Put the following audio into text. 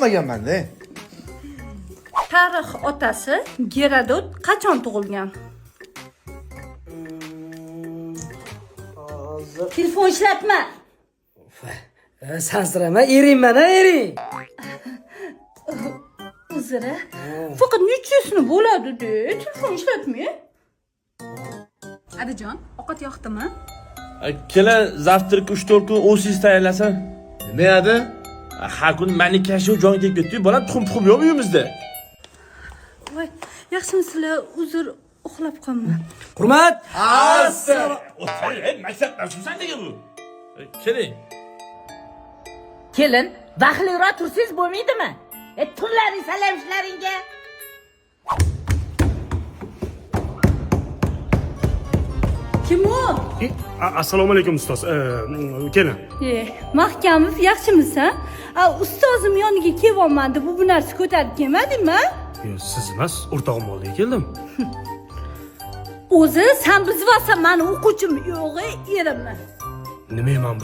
Olmaganman-da. Tarix otasi Gerodot qachon tug'ilgan? Telefon ishlatma. Sansirama, eringman-a, ering. Uzra. Faqat nechasini bo'ladi-da, telefon ishlatmay. Adajon, ovqat yoqdimi? Keling, zavtrak 3-4 kun o'zingiz tayyorlasa. Nima edi? Har kun meni kashiv joyiga tegib ketdi. Bolam tuxum yo'q uyimizda. Voy, yaxshimisizlar? Uzr, uxlab qolma. Hurmat. O'tiring, maktabdan shusan nega bu? Keling. Kelin, vaqtliroq tursangiz bo'lmaydimi? Tunlaring salam ishlaringga. Kim u? Assalomu alaykum ustoz. Kelin. Mahkamov, yaxshimisan? Ustozim yoniga kelyapman deb bu narsa ko'tarib kelmadingmi? Siz emas, o'rtog'im oldiga keldim. O'zi sen bizivasan, meni o'quvchim yo'g'i erimni. Nima man bu